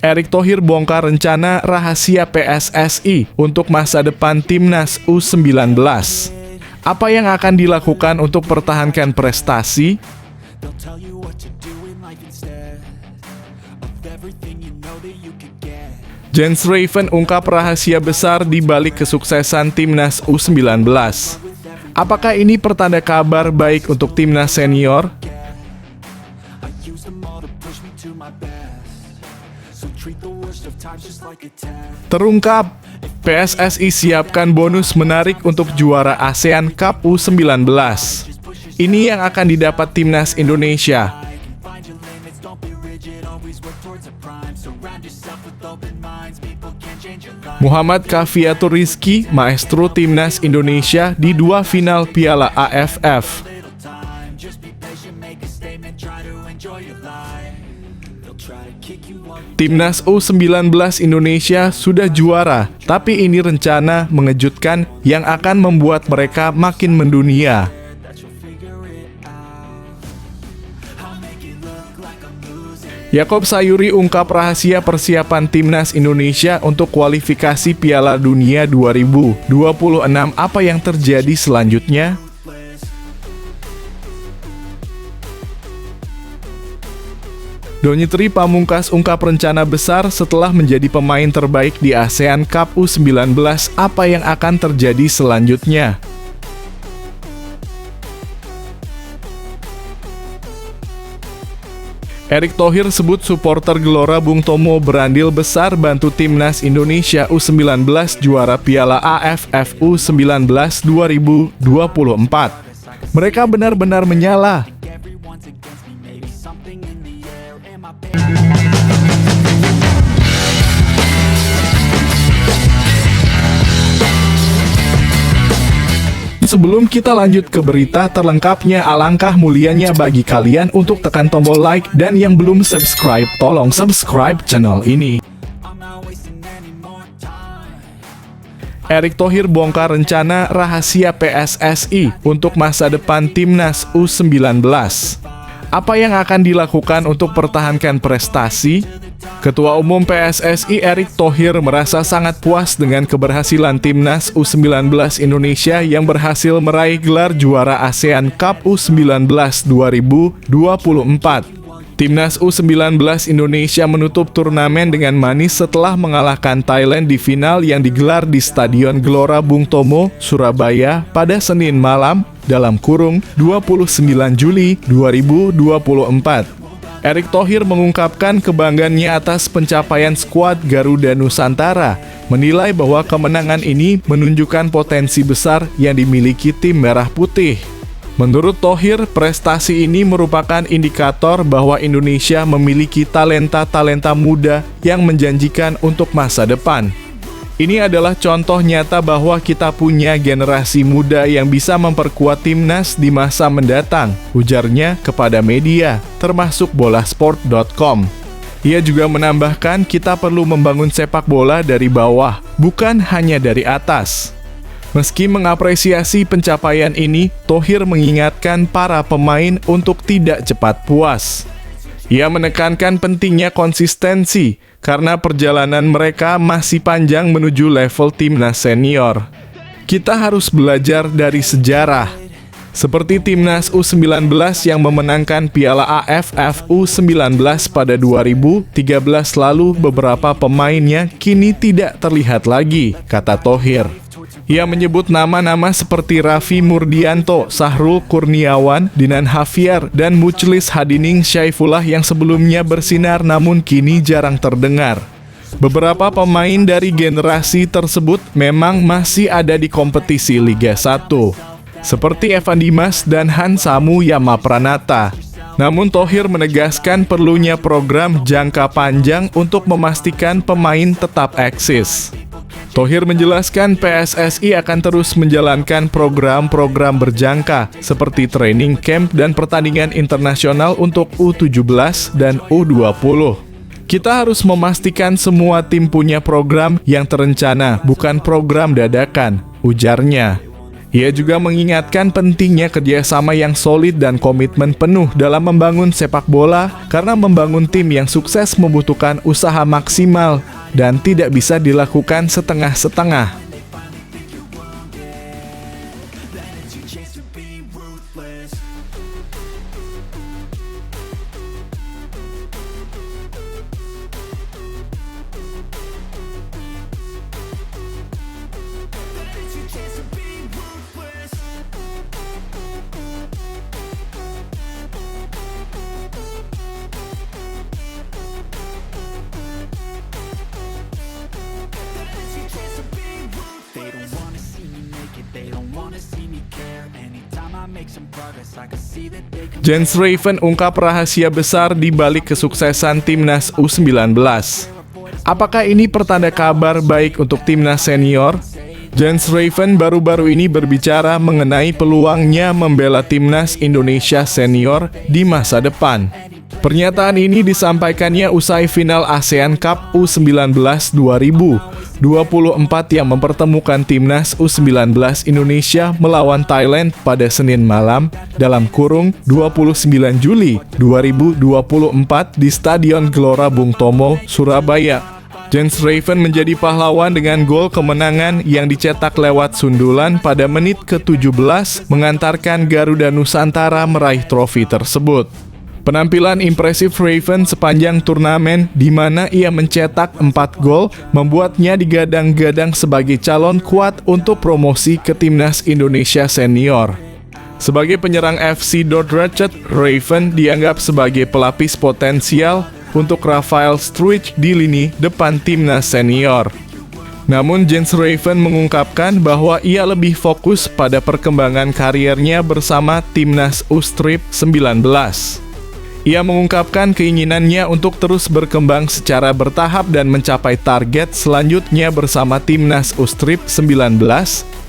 Erick Thohir bongkar rencana rahasia PSSI untuk masa depan Timnas U19. Apa yang akan dilakukan untuk pertahankan prestasi? Jens Raven ungkap rahasia besar di balik kesuksesan Timnas U19. Apakah ini pertanda kabar baik untuk Timnas senior? Terungkap, PSSI siapkan bonus menarik untuk juara ASEAN Cup U19. Ini yang akan didapat Timnas Indonesia. Muhammad Kaffiatur Rizky, maestro Timnas Indonesia di 2 final Piala AFF. Timnas U19 Indonesia sudah juara, tapi ini rencana mengejutkan yang akan membuat mereka makin mendunia. Yakob Sayuri ungkap rahasia persiapan Timnas Indonesia untuk kualifikasi Piala Dunia 2026. Apa yang terjadi selanjutnya? Donitri Pamungkas ungkap rencana besar setelah menjadi pemain terbaik di ASEAN Cup U19. Apa yang akan terjadi selanjutnya? Erick Thohir sebut supporter Gelora Bung Tomo berandil besar bantu Timnas Indonesia U19 juara Piala AFF U19 2024. Mereka benar-benar menyala. Sebelum kita lanjut ke berita terlengkapnya, alangkah mulianya bagi kalian untuk tekan tombol like, dan yang belum subscribe, tolong subscribe channel ini. Erick Thohir bongkar rencana rahasia PSSI untuk masa depan Timnas U19. Apa yang akan dilakukan untuk pertahankan prestasi? Ketua Umum PSSI Erick Thohir merasa sangat puas dengan keberhasilan Timnas U19 Indonesia yang berhasil meraih gelar juara ASEAN Cup U19 2024. Timnas U19 Indonesia menutup turnamen dengan manis setelah mengalahkan Thailand di final yang digelar di Stadion Gelora Bung Tomo, Surabaya pada Senin malam (29 Juli 2024). Erick Thohir mengungkapkan kebanggaannya atas pencapaian skuad Garuda Nusantara, menilai bahwa kemenangan ini menunjukkan potensi besar yang dimiliki tim Merah Putih. Menurut Thohir, prestasi ini merupakan indikator bahwa Indonesia memiliki talenta-talenta muda yang menjanjikan untuk masa depan. Ini adalah contoh nyata bahwa kita punya generasi muda yang bisa memperkuat Timnas di masa mendatang, ujarnya kepada media, termasuk bolasport.com. Ia juga menambahkan kita perlu membangun sepak bola dari bawah, bukan hanya dari atas. Meski mengapresiasi pencapaian ini, Thohir mengingatkan para pemain untuk tidak cepat puas. Ia menekankan pentingnya konsistensi, karena perjalanan mereka masih panjang menuju level Timnas senior. Kita harus belajar dari sejarah. Seperti Timnas U19 yang memenangkan Piala AFF U19 pada 2013 lalu, beberapa pemainnya kini tidak terlihat lagi, kata Thohir. Ia menyebut nama-nama seperti Raffi Murdianto, Sahrul Kurniawan, Dinan Hafiar, dan Muchlis Hadining Syaifullah yang sebelumnya bersinar namun kini jarang terdengar. Beberapa pemain dari generasi tersebut memang masih ada di kompetisi Liga 1, seperti Evan Dimas dan Hansamu Yamapranata. Namun Thohir menegaskan perlunya program jangka panjang untuk memastikan pemain tetap eksis. Thohir menjelaskan PSSI akan terus menjalankan program-program berjangka seperti training camp dan pertandingan internasional untuk U17 dan U20. Kita harus memastikan semua tim punya program yang terencana, bukan program dadakan, ujarnya. Ia juga mengingatkan pentingnya kerjasama yang solid dan komitmen penuh dalam membangun sepak bola karena membangun tim yang sukses membutuhkan usaha maksimal dan tidak bisa dilakukan setengah-setengah. Jens Raven ungkap rahasia besar di balik kesuksesan timnas U19. Apakah ini pertanda kabar baik untuk timnas senior? Jens Raven baru-baru ini berbicara mengenai peluangnya membela timnas Indonesia senior di masa depan. Pernyataan ini disampaikannya usai final ASEAN Cup U19 2024 yang mempertemukan timnas U19 Indonesia melawan Thailand pada Senin malam dalam kurung 29 Juli 2024 di Stadion Gelora Bung Tomo, Surabaya. Jens Raven menjadi pahlawan dengan gol kemenangan yang dicetak lewat sundulan pada menit ke-17 mengantarkan Garuda Nusantara meraih trofi tersebut. Penampilan impresif Raven sepanjang turnamen di mana ia mencetak 4 gol membuatnya digadang-gadang sebagai calon kuat untuk promosi ke timnas Indonesia senior. Sebagai penyerang FC Dordrecht, Raven dianggap sebagai pelapis potensial untuk Rafael Struijk di lini depan timnas senior. Namun Jens Raven mengungkapkan bahwa ia lebih fokus pada perkembangan kariernya bersama timnas U19. Ia mengungkapkan keinginannya untuk terus berkembang secara bertahap dan mencapai target selanjutnya bersama timnas U19,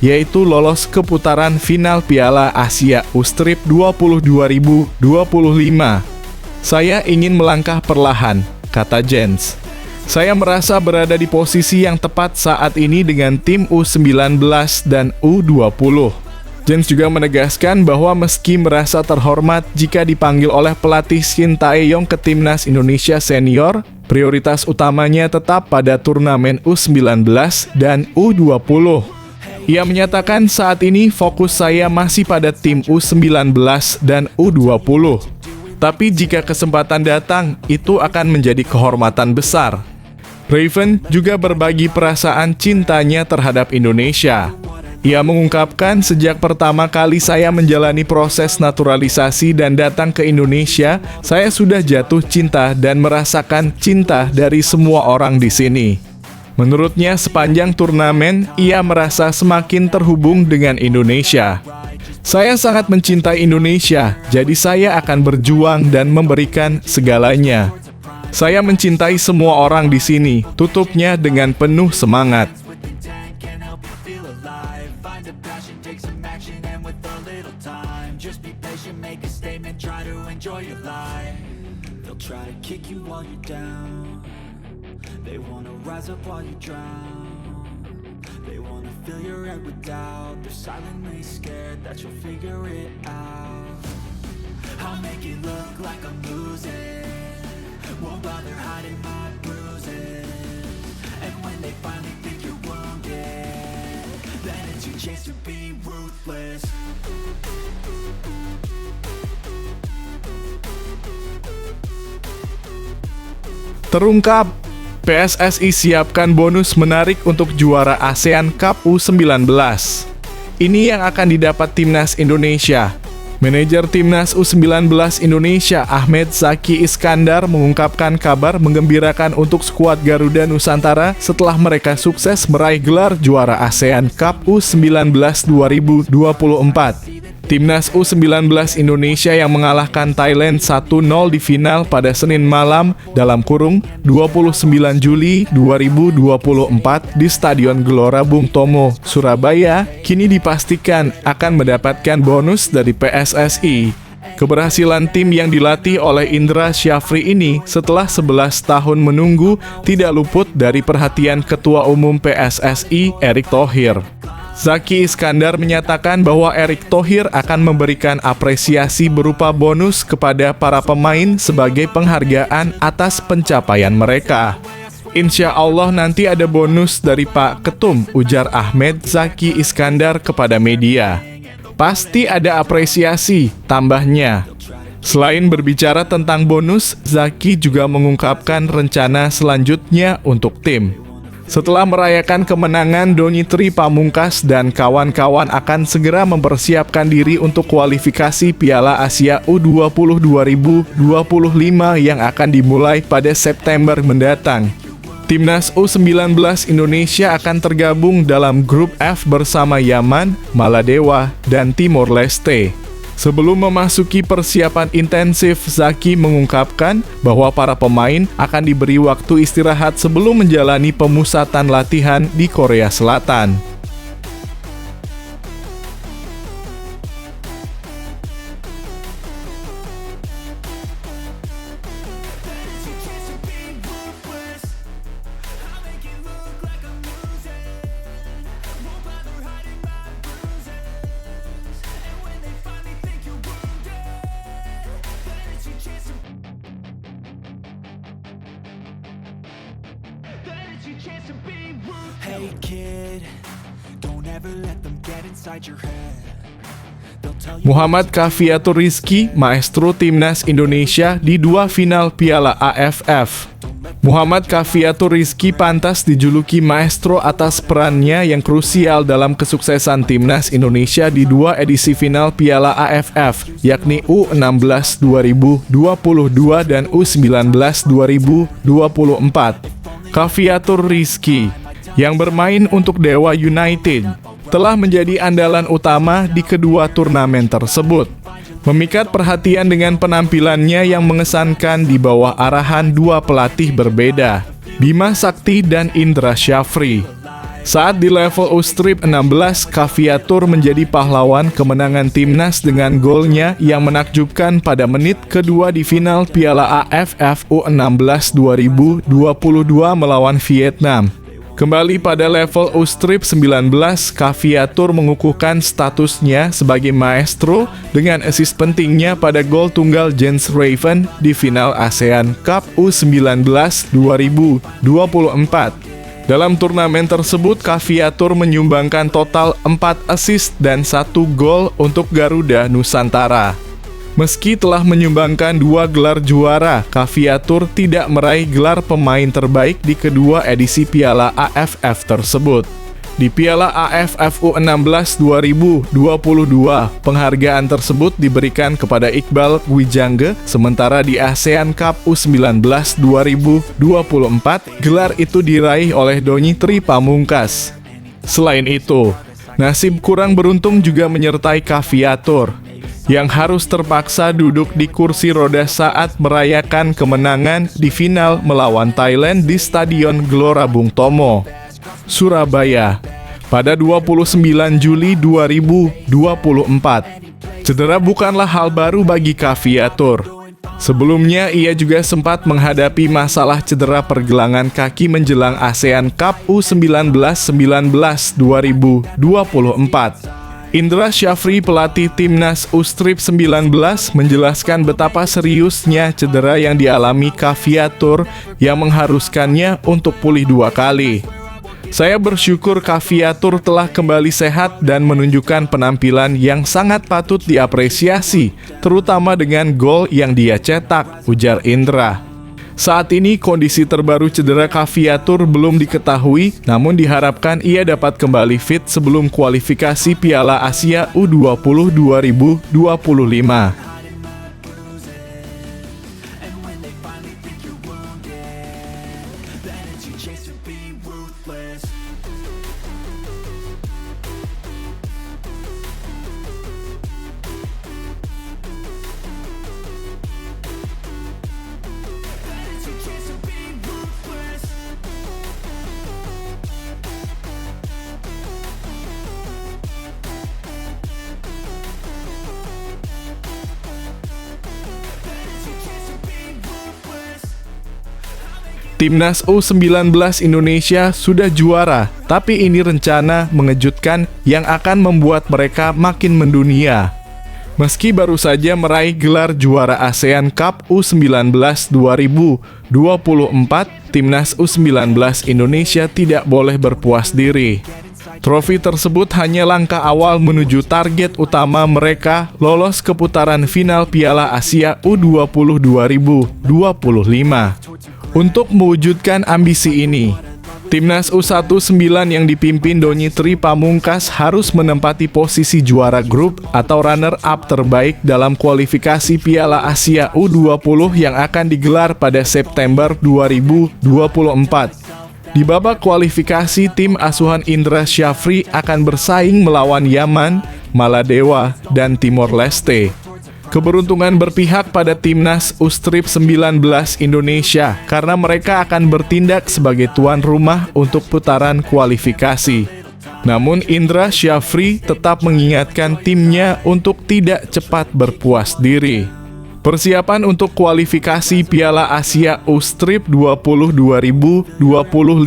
yaitu lolos ke putaran final Piala Asia U20 2025. Saya ingin melangkah perlahan, kata Jens. Saya merasa berada di posisi yang tepat saat ini dengan tim U19 dan U20. Jens juga menegaskan bahwa meski merasa terhormat jika dipanggil oleh pelatih Shin Tae-yong ke timnas Indonesia senior, prioritas utamanya tetap pada turnamen U19 dan U20. Ia menyatakan saat ini fokus saya masih pada tim U19 dan U20. Tapi jika kesempatan datang, itu akan menjadi kehormatan besar. Raven juga berbagi perasaan cintanya terhadap Indonesia. Ia mengungkapkan sejak pertama kali saya menjalani proses naturalisasi dan datang ke Indonesia, saya sudah jatuh cinta dan merasakan cinta dari semua orang di sini. Menurutnya sepanjang turnamen, ia merasa semakin terhubung dengan Indonesia. Saya sangat mencintai Indonesia, jadi saya akan berjuang dan memberikan segalanya. Saya mencintai semua orang di sini, tutupnya dengan penuh semangat. They wanna fill your head with doubt. They're silently scared that you'll figure it out. I'll make it look like I'm losing. Won't bother hiding my bruises. And when they finally think you're wounded, then it's your chance to be ruthless. Terungkap, PSSI siapkan bonus menarik untuk juara ASEAN Cup U19. Ini yang akan didapat timnas Indonesia. Manajer timnas U19 Indonesia Ahmed Zaki Iskandar mengungkapkan kabar menggembirakan untuk skuad Garuda Nusantara setelah mereka sukses meraih gelar juara ASEAN Cup U19 2024. Timnas U19 Indonesia yang mengalahkan Thailand 1-0 di final pada Senin malam dalam kurung 29 Juli 2024 di Stadion Gelora Bung Tomo, Surabaya, kini dipastikan akan mendapatkan bonus dari PSSI. Keberhasilan tim yang dilatih oleh Indra Syafri ini setelah 11 tahun menunggu tidak luput dari perhatian Ketua Umum PSSI Erick Thohir. Zaki Iskandar menyatakan bahwa Erick Thohir akan memberikan apresiasi berupa bonus kepada para pemain sebagai penghargaan atas pencapaian mereka. Insya Allah nanti ada bonus dari Pak Ketum, ujar Ahmed Zaki Iskandar kepada media. Pasti ada apresiasi, tambahnya. Selain berbicara tentang bonus, Zaki juga mengungkapkan rencana selanjutnya untuk tim. Setelah merayakan kemenangan, Donitri Pamungkas dan kawan-kawan akan segera mempersiapkan diri untuk kualifikasi Piala Asia U20 2025 yang akan dimulai pada September mendatang. Timnas U19 Indonesia akan tergabung dalam grup F bersama Yaman, Maladewa, dan Timor Leste. Sebelum memasuki persiapan intensif, Zaki mengungkapkan bahwa para pemain akan diberi waktu istirahat sebelum menjalani pemusatan latihan di Korea Selatan. Hey kid, don't ever let them get inside your head. They'll tell you Muhammad Kafiatur Rizky, maestro Timnas Indonesia di dua final Piala AFF. Muhammad Kafiatur Rizky pantas dijuluki maestro atas perannya yang krusial dalam kesuksesan Timnas Indonesia di dua edisi final Piala AFF, yakni U16 2022 dan U19 2024. Kafiatur Rizky, yang bermain untuk Dewa United, telah menjadi andalan utama di kedua turnamen tersebut. Memikat perhatian dengan penampilannya yang mengesankan di bawah arahan dua pelatih berbeda, Bima Sakti dan Indra Syafri. Saat di level U-Strip 16, Kafiatur menjadi pahlawan kemenangan timnas dengan golnya yang menakjubkan pada menit kedua di final Piala AFF U16 2022 melawan Vietnam. Kembali pada level U-Strip 19, Kafiatur mengukuhkan statusnya sebagai maestro dengan assist pentingnya pada gol tunggal Jens Raven di final ASEAN Cup U19 2024. Dalam turnamen tersebut, Kafiatur menyumbangkan total 4 assist dan 1 gol untuk Garuda Nusantara. Meski telah menyumbangkan 2 gelar juara, Kafiatur tidak meraih gelar pemain terbaik di kedua edisi Piala AFF tersebut. Di Piala AFF U16 2022, penghargaan tersebut diberikan kepada Iqbal Gwijangge, sementara di ASEAN Cup U19 2024, gelar itu diraih oleh Donitri Pamungkas. Selain itu, nasib kurang beruntung juga menyertai Kafiatur, yang harus terpaksa duduk di kursi roda saat merayakan kemenangan di final melawan Thailand di Stadion Gelora Bung Tomo, Surabaya, pada 29 Juli 2024. Cedera bukanlah hal baru bagi Kafiatur. Sebelumnya, ia juga sempat menghadapi masalah cedera pergelangan kaki menjelang ASEAN Cup U19 2024. Indra Syafri, pelatih Timnas U-Strip 19, menjelaskan betapa seriusnya cedera yang dialami Kafiatur yang mengharuskannya untuk pulih 2 kali. Saya bersyukur Kafiatur telah kembali sehat dan menunjukkan penampilan yang sangat patut diapresiasi, terutama dengan gol yang dia cetak, ujar Indra. Saat ini kondisi terbaru cedera Kafiatur belum diketahui, namun diharapkan ia dapat kembali fit sebelum kualifikasi Piala Asia U20 2025. Timnas U19 Indonesia sudah juara, tapi ini rencana mengejutkan yang akan membuat mereka makin mendunia. Meski baru saja meraih gelar juara ASEAN Cup U19 2024, Timnas U19 Indonesia tidak boleh berpuas diri. Trofi tersebut hanya langkah awal menuju target utama mereka lolos ke putaran final Piala Asia U20 2025. Untuk mewujudkan ambisi ini, Timnas U19 yang dipimpin Donny Pamungkas harus menempati posisi juara grup atau runner-up terbaik dalam kualifikasi Piala Asia U20 yang akan digelar pada September 2024. Di babak kualifikasi, tim asuhan Indra Syafri akan bersaing melawan Yaman, Maladewa, dan Timor Leste. Keberuntungan berpihak pada Timnas U19 Indonesia karena mereka akan bertindak sebagai tuan rumah untuk putaran kualifikasi. Namun Indra Syafri tetap mengingatkan timnya untuk tidak cepat berpuas diri. Persiapan untuk kualifikasi Piala Asia U20 2025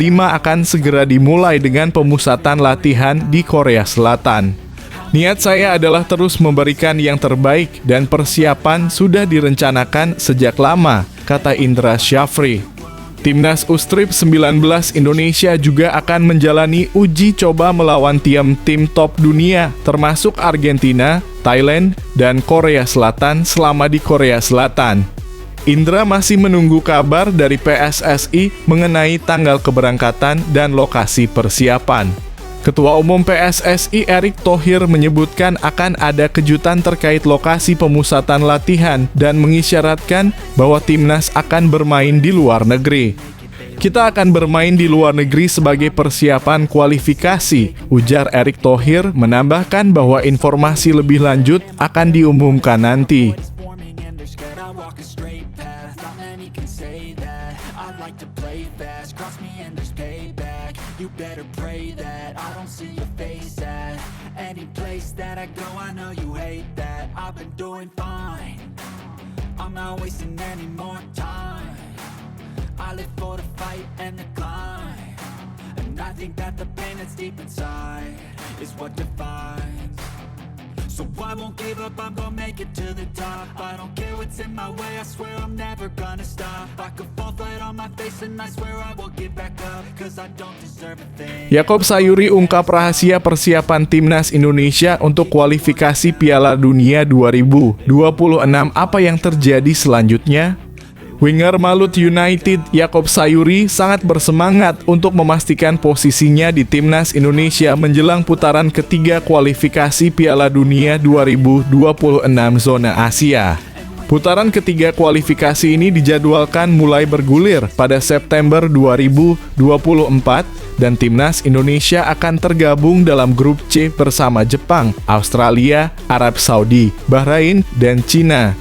akan segera dimulai dengan pemusatan latihan di Korea Selatan. Niat saya adalah terus memberikan yang terbaik dan persiapan sudah direncanakan sejak lama, kata Indra Syafri. Timnas U19 Indonesia juga akan menjalani uji coba melawan tim top dunia, termasuk Argentina, Thailand, dan Korea Selatan selama di Korea Selatan. Indra masih menunggu kabar dari PSSI mengenai tanggal keberangkatan dan lokasi persiapan. Ketua Umum PSSI Erick Thohir menyebutkan akan ada kejutan terkait lokasi pemusatan latihan dan mengisyaratkan bahwa timnas akan bermain di luar negeri. Kita akan bermain di luar negeri sebagai persiapan kualifikasi, ujar Erick Thohir, menambahkan bahwa informasi lebih lanjut akan diumumkan nanti. You better pray that I don't see your face at any place that I go. I know you hate that. I've been doing fine. I'm not wasting any more time. I live for the fight and the climb, and I think that the pain that's deep inside is what defines. So I won't give up, I'm gonna make it to the top. I don't care what's in my way, I swear I'm never gonna stop. I could fall flat on my face and I swear I will get back up, cause I don't deserve a thing. Yaakob Sayuri ungkap rahasia persiapan Timnas Indonesia untuk kualifikasi Piala Dunia 2026. Apa yang terjadi selanjutnya? Winger Malut United Yaakob Sayuri sangat bersemangat untuk memastikan posisinya di Timnas Indonesia menjelang putaran ketiga kualifikasi Piala Dunia 2026 zona Asia. Putaran ketiga kualifikasi ini dijadwalkan mulai bergulir pada September 2024 dan Timnas Indonesia akan tergabung dalam grup C bersama Jepang, Australia, Arab Saudi, Bahrain, dan Cina.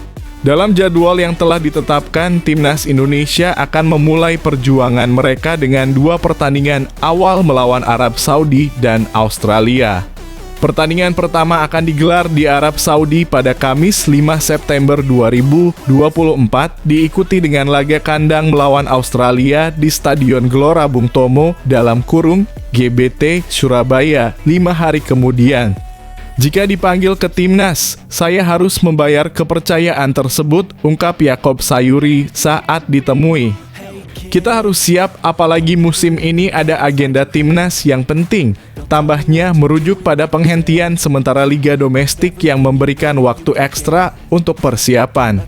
Dalam jadwal yang telah ditetapkan, Timnas Indonesia akan memulai perjuangan mereka dengan 2 pertandingan awal melawan Arab Saudi dan Australia. Pertandingan pertama akan digelar di Arab Saudi pada Kamis 5 September 2024, diikuti dengan laga kandang melawan Australia di Stadion Gelora Bung Tomo (GBT) Surabaya 5 hari kemudian. Jika dipanggil ke timnas, saya harus membayar kepercayaan tersebut, ungkap Yaakob Sayuri saat ditemui. Kita harus siap, apalagi musim ini ada agenda timnas yang penting. Tambahnya merujuk pada penghentian sementara liga domestik yang memberikan waktu ekstra untuk persiapan.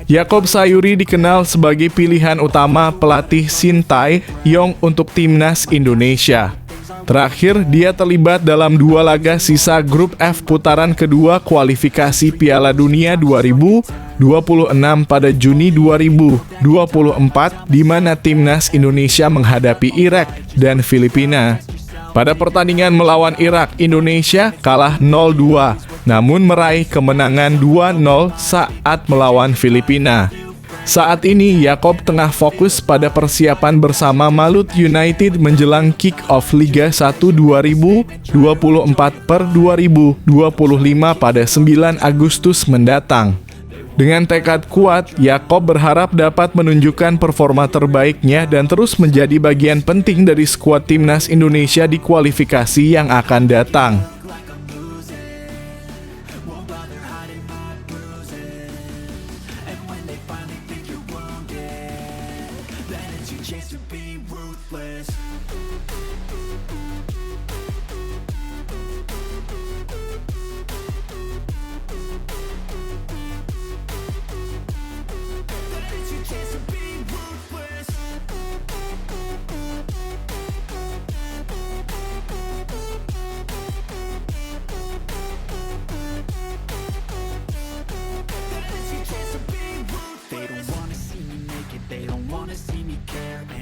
Yaakob Sayuri dikenal sebagai pilihan utama pelatih Shin Tae-yong untuk timnas Indonesia. Terakhir, dia terlibat dalam 2 laga sisa grup F putaran kedua kualifikasi Piala Dunia 2026 pada Juni 2024, di mana timnas Indonesia menghadapi Irak dan Filipina. Pada pertandingan melawan Irak, Indonesia kalah 0-2, namun meraih kemenangan 2-0 saat melawan Filipina. Saat ini, Yaakob tengah fokus pada persiapan bersama Malut United menjelang kick-off Liga 1 2024/2025 pada 9 Agustus mendatang. Dengan tekad kuat, Yakob berharap dapat menunjukkan performa terbaiknya dan terus menjadi bagian penting dari skuad timnas Indonesia di kualifikasi yang akan datang.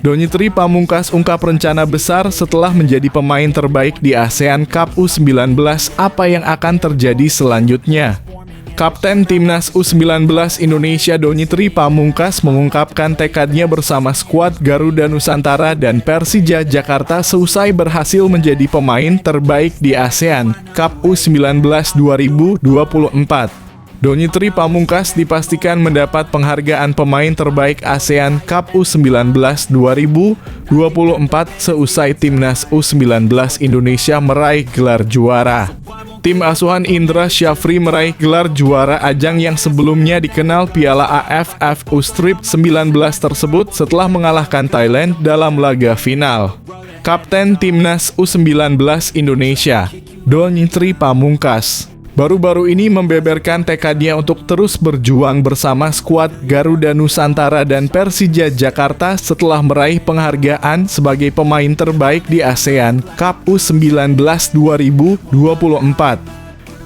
Donny Tri Pamungkas ungkap rencana besar setelah menjadi pemain terbaik di ASEAN Cup U19, apa yang akan terjadi selanjutnya. Kapten Timnas U19 Indonesia Donny Tri Pamungkas mengungkapkan tekadnya bersama skuad Garuda Nusantara dan Persija Jakarta seusai berhasil menjadi pemain terbaik di ASEAN Cup U19 2024. Donny Tri Pamungkas dipastikan mendapat penghargaan pemain terbaik ASEAN Cup U19 2024 seusai Timnas U19 Indonesia meraih gelar juara. Tim asuhan Indra Syafri meraih gelar juara ajang yang sebelumnya dikenal Piala AFF U-Strip 19 tersebut setelah mengalahkan Thailand dalam laga final. Kapten Timnas U19 Indonesia, Donny Tri Pamungkas, baru-baru ini membeberkan tekadnya untuk terus berjuang bersama skuad Garuda Nusantara dan Persija Jakarta setelah meraih penghargaan sebagai pemain terbaik di ASEAN Cup U19 2024.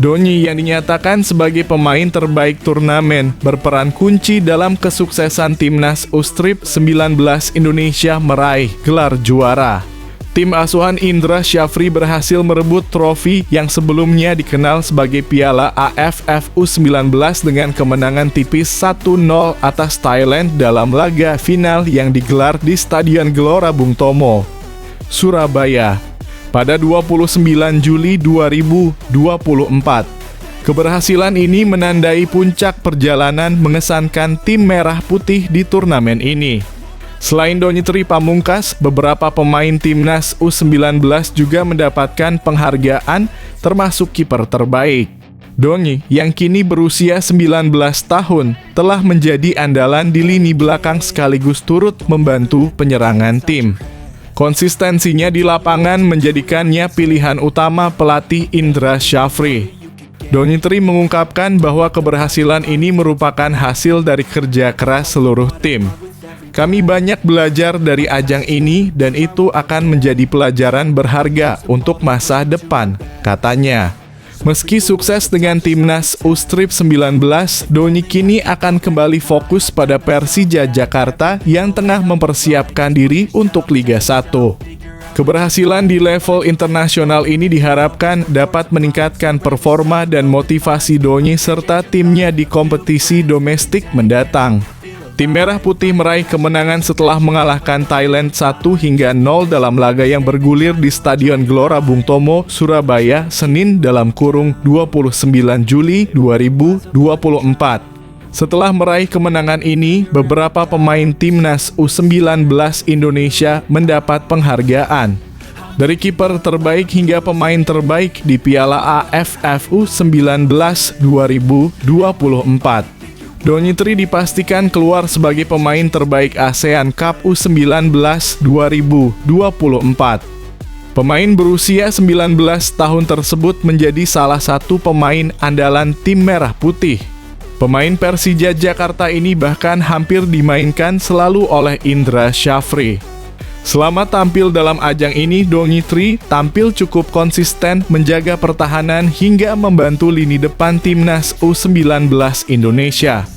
Donny yang dinyatakan sebagai pemain terbaik turnamen berperan kunci dalam kesuksesan Timnas U-Strip 19 Indonesia meraih gelar juara. Tim asuhan Indra Syafri berhasil merebut trofi yang sebelumnya dikenal sebagai Piala AFF U19 dengan kemenangan tipis 1-0 atas Thailand dalam laga final yang digelar di Stadion Gelora Bung Tomo, Surabaya, pada 29 Juli 2024. Keberhasilan ini menandai puncak perjalanan mengesankan tim merah putih di turnamen ini. Selain Donny Tri Pamungkas, beberapa pemain Timnas U19 juga mendapatkan penghargaan termasuk kiper terbaik. Donny, yang kini berusia 19 tahun, telah menjadi andalan di lini belakang sekaligus turut membantu penyerangan tim. Konsistensinya di lapangan menjadikannya pilihan utama pelatih Indra Syafri. Donny Tri mengungkapkan bahwa keberhasilan ini merupakan hasil dari kerja keras seluruh tim. Kami banyak belajar dari ajang ini dan itu akan menjadi pelajaran berharga untuk masa depan, katanya. Meski sukses dengan Timnas U-Strip 19, Donny kini akan kembali fokus pada Persija Jakarta yang tengah mempersiapkan diri untuk Liga 1. Keberhasilan di level internasional ini diharapkan dapat meningkatkan performa dan motivasi Donny serta timnya di kompetisi domestik mendatang. Tim Merah Putih meraih kemenangan setelah mengalahkan Thailand 1-0 dalam laga yang bergulir di Stadion Gelora Bung Tomo, Surabaya, Senin (29 Juli 2024). Setelah meraih kemenangan ini, beberapa pemain Timnas U19 Indonesia mendapat penghargaan. Dari kiper terbaik hingga pemain terbaik di Piala AFF U19 2024. Donny Tri dipastikan keluar sebagai pemain terbaik ASEAN Cup U19 2024. Pemain berusia 19 tahun tersebut menjadi salah satu pemain andalan tim Merah Putih. Pemain Persija Jakarta ini bahkan hampir dimainkan selalu oleh Indra Syafri. Selama tampil dalam ajang ini, Donny Tri tampil cukup konsisten menjaga pertahanan hingga membantu lini depan Timnas U19 Indonesia.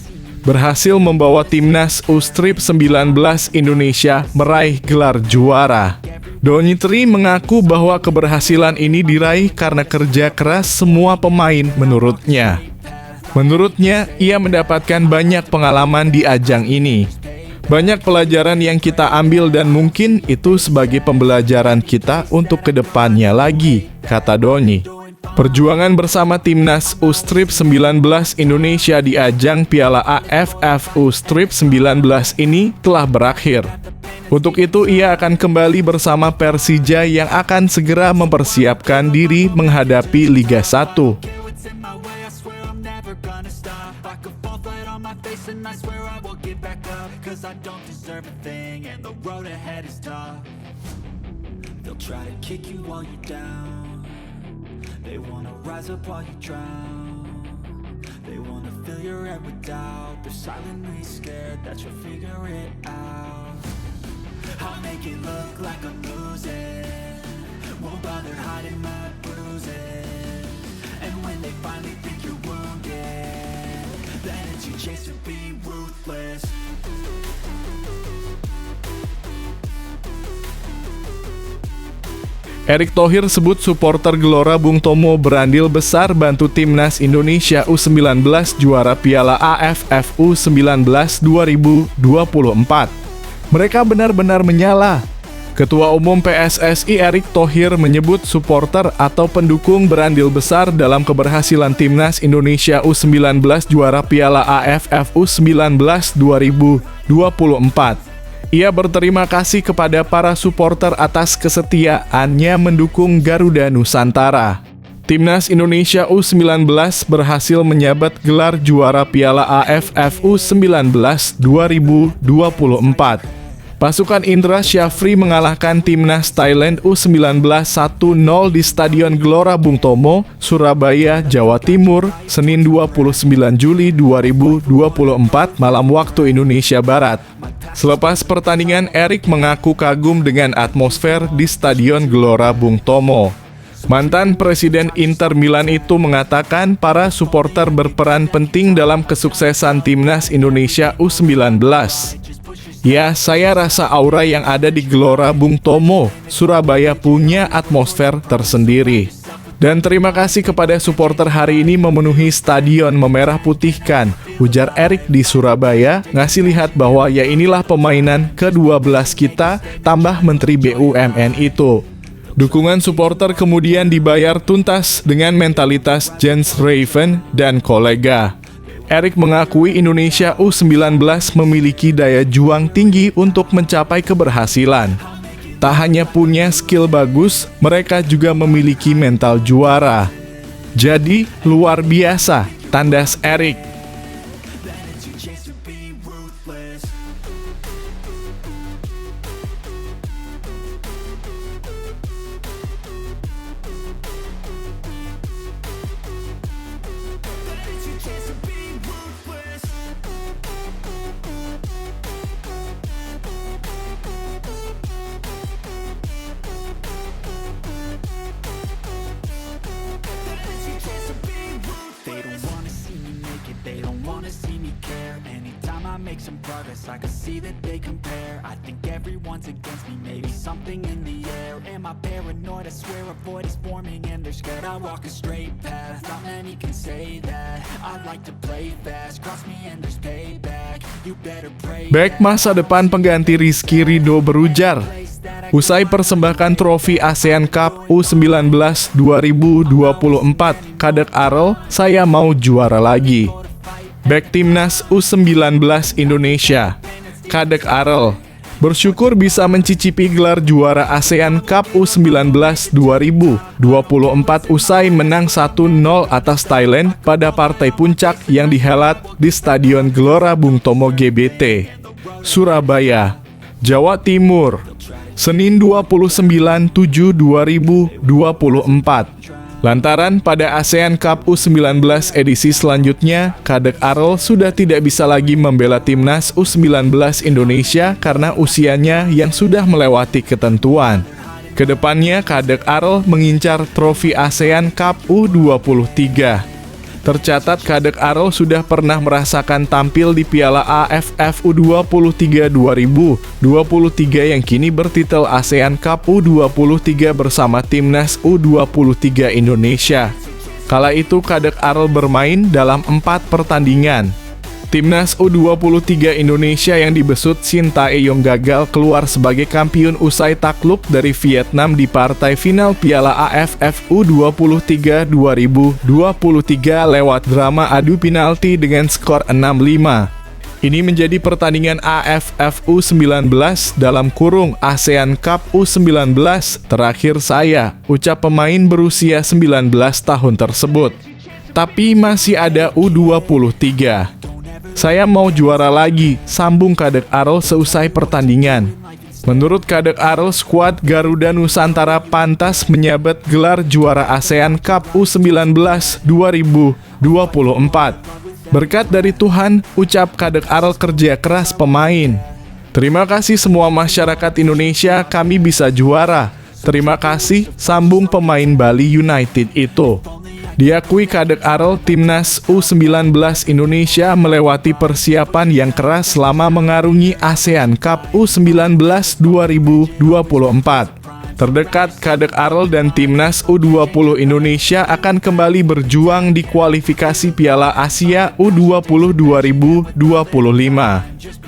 Berhasil membawa Timnas U-Strip 19 Indonesia meraih gelar juara. Donny Tri mengaku bahwa keberhasilan ini diraih karena kerja keras semua pemain menurutnya. Menurutnya, ia mendapatkan banyak pengalaman di ajang ini. Banyak pelajaran yang kita ambil dan mungkin itu sebagai pembelajaran kita untuk kedepannya lagi, kata Donny. Perjuangan bersama Timnas U19 Indonesia di ajang Piala AFF U19 ini telah berakhir. Untuk itu, ia akan kembali bersama Persija yang akan segera mempersiapkan diri menghadapi Liga 1. It's in my way, I swear I'm never gonna stop. I could fall flat on my face and I swear I will get back up. Cause I don't deserve a thing and the road ahead is tough. They'll try to kick you while you're down. They wanna rise up while you drown. They wanna fill your head with doubt. They're silently scared that you'll figure it out. I'll make it look like I'm losing. Won't bother hiding my bruises. And when they finally think you're wounded, then it's your chance to be ruthless. Erick Thohir sebut supporter Gelora Bung Tomo berandil besar bantu Timnas Indonesia U19 juara Piala AFF U19 2024. Mereka benar-benar menyala. Ketua Umum PSSI Erick Thohir menyebut supporter atau pendukung berandil besar dalam keberhasilan Timnas Indonesia U19 juara Piala AFF U19 2024. Ia berterima kasih kepada para supporter atas kesetiaannya mendukung Garuda Nusantara. Timnas Indonesia U19 berhasil menyabat gelar juara Piala AFF U19 2024. Pasukan Indra Syafri mengalahkan Timnas Thailand U19 1-0 di Stadion Gelora Bung Tomo, Surabaya, Jawa Timur, Senin 29 Juli 2024 malam waktu Indonesia Barat. Selepas pertandingan, Erick mengaku kagum dengan atmosfer di Stadion Gelora Bung Tomo. Mantan Presiden Inter Milan itu mengatakan para supporter berperan penting dalam kesuksesan Timnas Indonesia U19. Ya, saya rasa aura yang ada di Gelora Bung Tomo, Surabaya punya atmosfer tersendiri. Dan terima kasih kepada supporter hari ini memenuhi stadion memerah putihkan, ujar Erick di Surabaya, ngasih lihat bahwa ya inilah permainan ke-12 kita, tambah Menteri BUMN itu. Dukungan supporter kemudian dibayar tuntas dengan mentalitas Jens Raven dan kolega. Erick mengakui Indonesia U19 memiliki daya juang tinggi untuk mencapai keberhasilan. Tak hanya punya skill bagus, mereka juga memiliki mental juara. Jadi, luar biasa, tandas Erick. Then it's your chance to be ruthless. Then it's your chance to be ruthless. They don't wanna see me make it, they don't wanna see me care. Anytime I make some progress, I can see that they compare. I think everyone's against me, maybe something in the air. Am I paranoid? I swear a void is forming and they're scared. I walk a straight path, not many can say that. I like to play fast, cross me and there's payback. You better pray. Bek masa depan pengganti Rizky Ridho berujar. Usai persembahkan trofi ASEAN Cup U19 2024, Kadek Arel, saya mau juara lagi. Bek Timnas U19 Indonesia, Kadek Arel, bersyukur bisa mencicipi gelar juara ASEAN Cup U19 2024 usai menang 1-0 atas Thailand pada partai puncak yang dihelat di Stadion Gelora Bung Tomo GBT, Surabaya, Jawa Timur, Senin 29/7/2024. Lantaran pada ASEAN Cup U19 edisi selanjutnya, Kadek Arel sudah tidak bisa lagi membela Timnas U19 Indonesia karena usianya yang sudah melewati ketentuan. Kedepannya, Kadek Arel mengincar trofi ASEAN Cup U23. Tercatat Kadek Arel sudah pernah merasakan tampil di Piala AFF U23 2023 yang kini bertitel ASEAN Cup U23 bersama Timnas U23 Indonesia. Kala itu Kadek Arel bermain dalam 4 pertandingan. Timnas U23 Indonesia yang dibesut Shin Tae-yong gagal keluar sebagai kampiun usai takluk dari Vietnam di partai final Piala AFF U23 2023 lewat drama adu penalti dengan skor 6-5. Ini menjadi pertandingan AFF U19 dalam kurung ASEAN Cup U19 terakhir saya, ucap pemain berusia 19 tahun tersebut. Tapi masih ada U23. Saya mau juara lagi, sambung Kadek Arel seusai pertandingan. Menurut Kadek Arel, skuad Garuda Nusantara pantas menyabet gelar juara ASEAN Cup U19 2024. Berkat dari Tuhan, ucap Kadek Arel kerja keras pemain. Terima kasih semua masyarakat Indonesia, kami bisa juara. Terima kasih, sambung pemain Bali United itu. Diakui Kadek Arel, Timnas U19 Indonesia melewati persiapan yang keras selama mengarungi ASEAN Cup U19 2024. Terdekat, Kadek Arel dan Timnas U20 Indonesia akan kembali berjuang di kualifikasi Piala Asia U20 2025.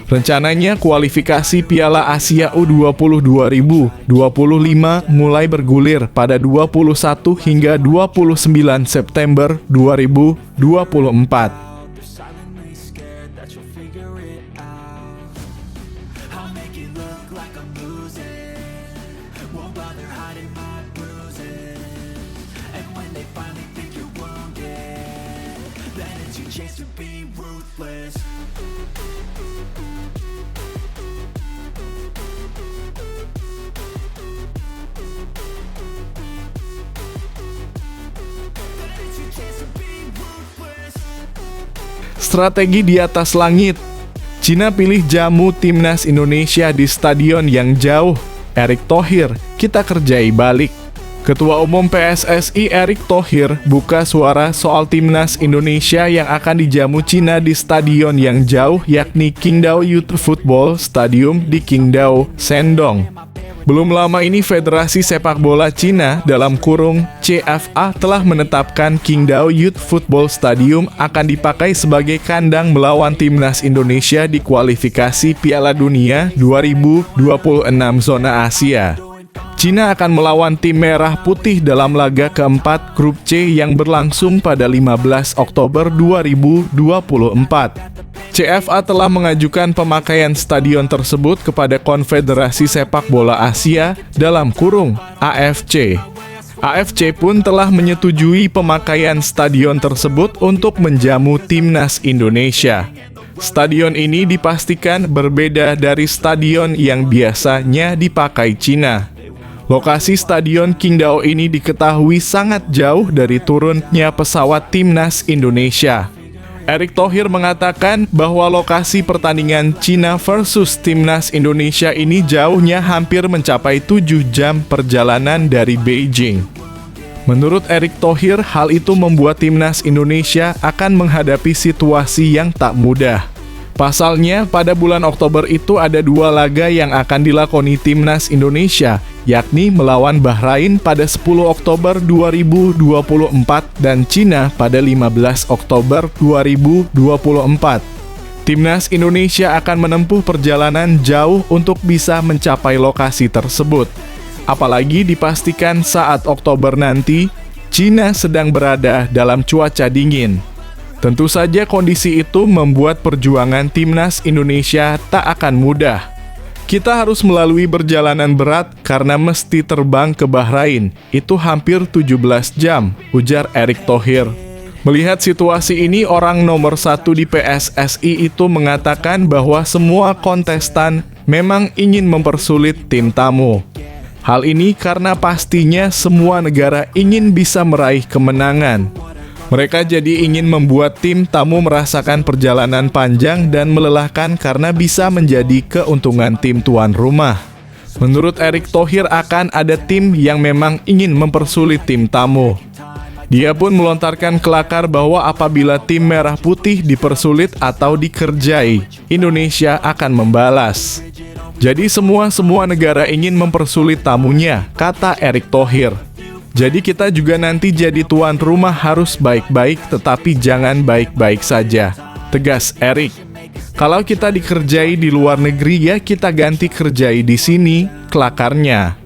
Rencananya kualifikasi Piala Asia U20 2025 mulai bergulir pada 21 hingga 29 September 2024. Strategi di atas langit. Cina pilih jamu Timnas Indonesia di stadion yang jauh. Erick Thohir, kita kerjai balik. Ketua Umum PSSI Erick Thohir buka suara soal Timnas Indonesia yang akan dijamu Cina di stadion yang jauh, yakni Qingdao Youth Football Stadium di Qingdao, Shandong. Belum lama ini Federasi Sepak Bola Cina dalam kurung CFA telah menetapkan Qingdao Youth Football Stadium akan dipakai sebagai kandang melawan Timnas Indonesia di kualifikasi Piala Dunia 2026 zona Asia. Cina akan melawan tim Merah Putih dalam laga keempat Grup C yang berlangsung pada 15 Oktober 2024. CFA telah mengajukan pemakaian stadion tersebut kepada Konfederasi Sepak Bola Asia dalam kurung AFC. AFC pun telah menyetujui pemakaian stadion tersebut untuk menjamu Timnas Indonesia. Stadion ini dipastikan berbeda dari stadion yang biasanya dipakai Cina. Lokasi stadion Qingdao ini diketahui sangat jauh dari turunnya pesawat Timnas Indonesia. Erick Thohir mengatakan bahwa lokasi pertandingan Cina versus Timnas Indonesia ini jauhnya hampir mencapai 7 jam perjalanan dari Beijing. Menurut Erick Thohir, hal itu membuat Timnas Indonesia akan menghadapi situasi yang tak mudah. Pasalnya, pada bulan Oktober itu ada 2 laga yang akan dilakoni Timnas Indonesia, yakni melawan Bahrain pada 10 Oktober 2024 dan Cina pada 15 Oktober 2024. Timnas Indonesia akan menempuh perjalanan jauh untuk bisa mencapai lokasi tersebut. Apalagi dipastikan saat Oktober nanti, Cina sedang berada dalam cuaca dingin. Tentu saja kondisi itu membuat perjuangan Timnas Indonesia tak akan mudah. Kita harus melalui perjalanan berat karena mesti terbang ke Bahrain. Itu hampir 17 jam, ujar Erick Thohir. Melihat situasi ini, orang nomor 1 di PSSI itu mengatakan bahwa semua kontestan memang ingin mempersulit tim tamu. Hal ini karena pastinya semua negara ingin bisa meraih kemenangan. Mereka jadi ingin membuat tim tamu merasakan perjalanan panjang dan melelahkan karena bisa menjadi keuntungan tim tuan rumah. Menurut Erick Thohir akan ada tim yang memang ingin mempersulit tim tamu. Dia pun melontarkan kelakar bahwa apabila tim Merah Putih dipersulit atau dikerjai, Indonesia akan membalas. Jadi semua negara ingin mempersulit tamunya, kata Erick Thohir. Jadi kita juga nanti jadi tuan rumah harus baik-baik, tetapi jangan baik-baik saja. tegas Erik. Kalau kita dikerjai di luar negeri ya kita ganti kerjai di sini, kelakarnya.